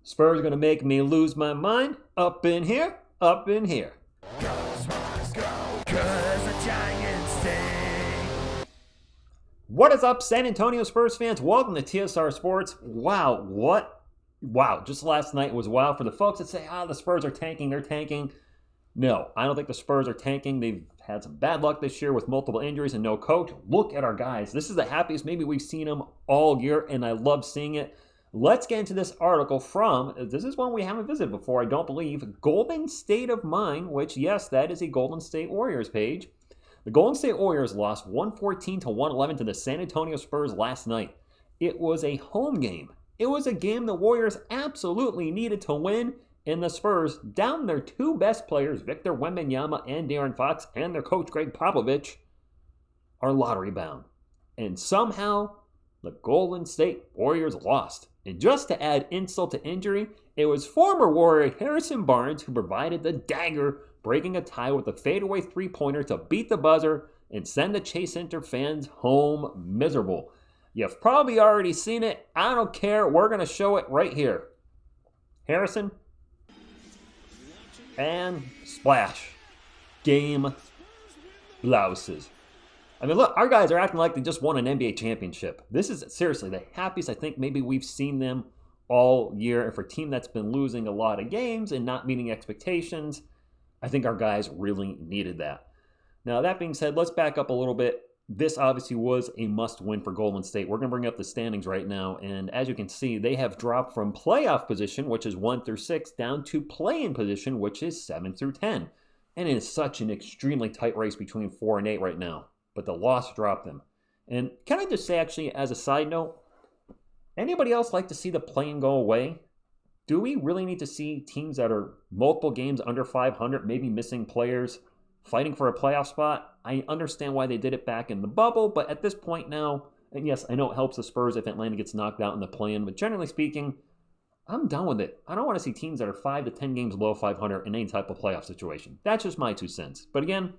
Spurs going to make me lose my mind. Up in here, up in here. Go, Spurs, go, 'cause the Giants stink. What is up, San Antonio Spurs fans? Welcome to TSR Sports. Wow, Wow, just last night was wild for the folks that say, the Spurs are tanking, they're tanking. No, I don't think the Spurs are tanking. They've had some bad luck this year with multiple injuries and no coach. Look at our guys. This is the happiest maybe we've seen them all year, and I love seeing it. Let's get into this article this is one we haven't visited before, I don't believe, Golden State of Mind, which, yes, that is a Golden State Warriors page. The Golden State Warriors lost 114 to 111 to the San Antonio Spurs last night. It was a home game. It was a game the Warriors absolutely needed to win, and the Spurs, down their two best players, Victor Wembanyama and De'Aaron Fox, and their coach Greg Popovich, are lottery bound. And somehow, the Golden State Warriors lost. And just to add insult to injury, it was former Warrior Harrison Barnes who provided the dagger, breaking a tie with a fadeaway three-pointer to beat the buzzer and send the Chase Center fans home miserable. You've probably already seen it. I don't care. We're going to show it right here. Harrison. And splash. Game blouses. I mean, look, our guys are acting like they just won an NBA championship. This is seriously the happiest I think maybe we've seen them all year. And for a team that's been losing a lot of games and not meeting expectations, I think our guys really needed that. Now, that being said, let's back up a little bit. This obviously was a must-win for Golden State. We're going to bring up the standings right now. And as you can see, they have dropped from playoff position, which is 1 through 6, down to play-in position, which is 7 through 10. And it is such an extremely tight race between 4 and 8 right now. But the loss dropped them. And can I just say, actually, as a side note, anybody else like to see the play-in go away? Do we really need to see teams that are multiple games under 500, maybe missing players, fighting for a playoff spot? I understand why they did it back in the bubble, but at this point now, and yes, I know it helps the Spurs if Atlanta gets knocked out in the play-in, but generally speaking, I'm done with it. I don't want to see teams that are 5 to 10 games below 500 in any type of playoff situation. That's just my 2 cents. But again,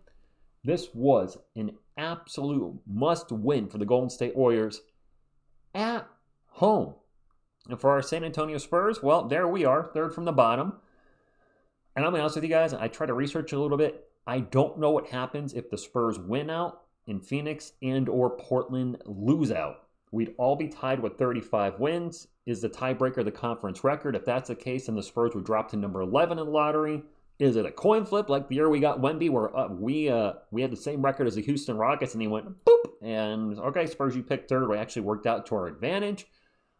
this was an absolute must-win for the Golden State Warriors at home. And for our San Antonio Spurs, well, there we are, third from the bottom. And I'm going to be honest with you guys, I tried to research a little bit. I don't know what happens if the Spurs win out in Phoenix and or Portland lose out. We'd all be tied with 35 wins. Is the tiebreaker the conference record? If that's the case, then the Spurs would drop to number 11 in the lottery. Is it a coin flip like the year we got Wemby where we had the same record as the Houston Rockets and he went boop? And okay, Spurs, you picked third. We actually worked out to our advantage.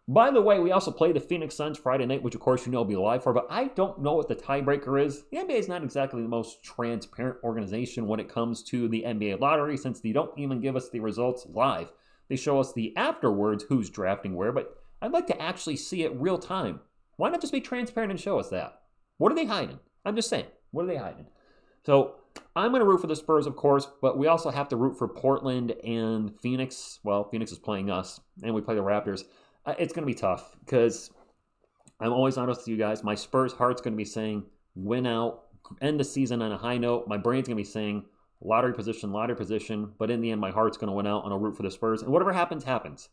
By the way, we also play the Phoenix Suns Friday night, which of course you know will be live for, but I don't know what the tiebreaker is. The NBA is not exactly the most transparent organization when it comes to the NBA lottery since they don't even give us the results live. They show us the afterwards who's drafting where, but I'd like to actually see it real time. Why not just be transparent and show us that? What are they hiding? I'm just saying, what are they hiding? So I'm going to root for the Spurs, of course, but we also have to root for Portland and Phoenix. Well, Phoenix is playing us, and we play the Raptors. It's going to be tough because I'm always honest with you guys. My Spurs heart's going to be saying win out, end the season on a high note. My brain's going to be saying lottery position. But in the end, my heart's going to win out, and I'll root for the Spurs. And whatever happens, happens.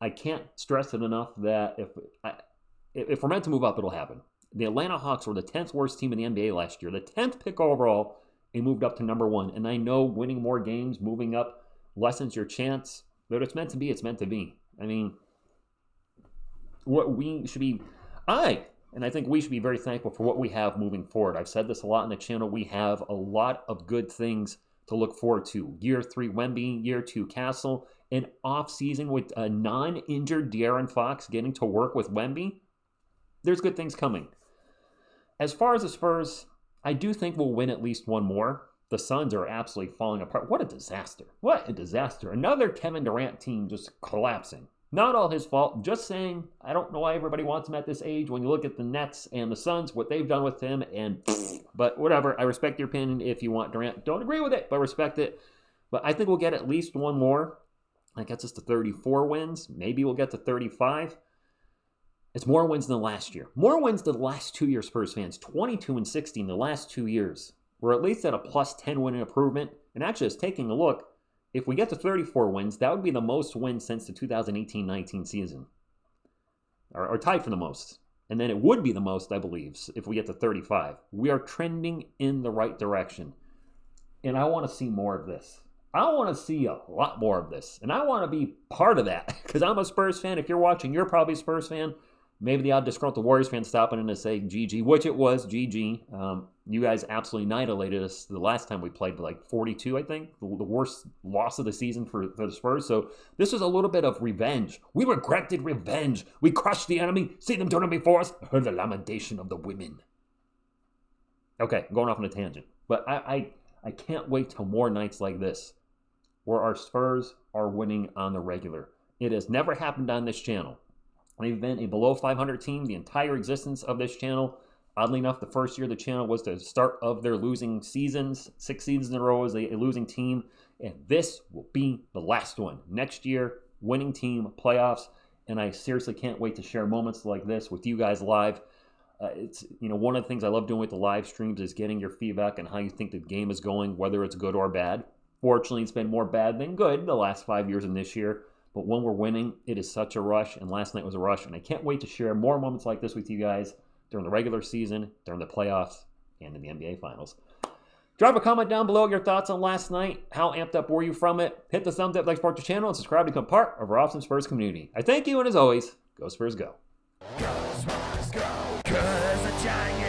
I can't stress it enough that if we're meant to move up, it'll happen. The Atlanta Hawks were the 10th worst team in the NBA last year. The 10th pick overall, and moved up to number 1. And I know winning more games, moving up, lessens your chance. But if it's meant to be, it's meant to be. I mean, what we should be, I think we should be very thankful for what we have moving forward. I've said this a lot on the channel. We have a lot of good things to look forward to. Year 3, Wemby. Year 2, Castle. An off-season with a non-injured De'Aaron Fox getting to work with Wemby. There's good things coming. As far as the Spurs, I do think we'll win at least one more. The Suns are absolutely falling apart. What a disaster. What a disaster. Another Kevin Durant team just collapsing. Not all his fault. Just saying, I don't know why everybody wants him at this age. When you look at the Nets and the Suns, what they've done with him, but whatever. I respect your opinion if you want Durant. Don't agree with it, but respect it. But I think we'll get at least one more. That gets us to 34 wins. Maybe we'll get to 35. It's more wins than last year. More wins than the last 2 years, Spurs fans. 22 and 16 the last 2 years. We're at least at a plus 10 win improvement. And actually, just taking a look, if we get to 34 wins, that would be the most wins since the 2018-19 season. Or tied for the most. And then it would be the most, I believe, if we get to 35. We are trending in the right direction. And I want to see more of this. I want to see a lot more of this. And I want to be part of that because I'm a Spurs fan. If you're watching, you're probably a Spurs fan. Maybe the odd disgruntled Warriors fan stopping in to say GG, which it was, GG. You guys absolutely annihilated us the last time we played, like 42, I think. The worst loss of the season for the Spurs. So this was a little bit of revenge. We regretted revenge. We crushed the enemy, see them turn before us, heard the lamentation of the women. Okay, I'm going off on a tangent. But I can't wait till more nights like this where our Spurs are winning on the regular. It has never happened on this channel. We've been a below 500 team the entire existence of this channel. Oddly enough, the first year of the channel was the start of their losing seasons. 6 seasons in a row as a losing team. And this will be the last one. Next year, winning team, playoffs. And I seriously can't wait to share moments like this with you guys live. It's one of the things I love doing with the live streams is getting your feedback on how you think the game is going, whether it's good or bad. Fortunately, it's been more bad than good the last 5 years and this year. But when we're winning, it is such a rush, and last night was a rush, and I can't wait to share more moments like this with you guys during the regular season, during the playoffs, and in the NBA Finals. Drop a comment down below your thoughts on last night. How amped up were you from it? Hit the thumbs up, like, support the channel, and subscribe to become part of our awesome Spurs community. I thank you, and as always, go Spurs go. Go Spurs go, 'cause the Giants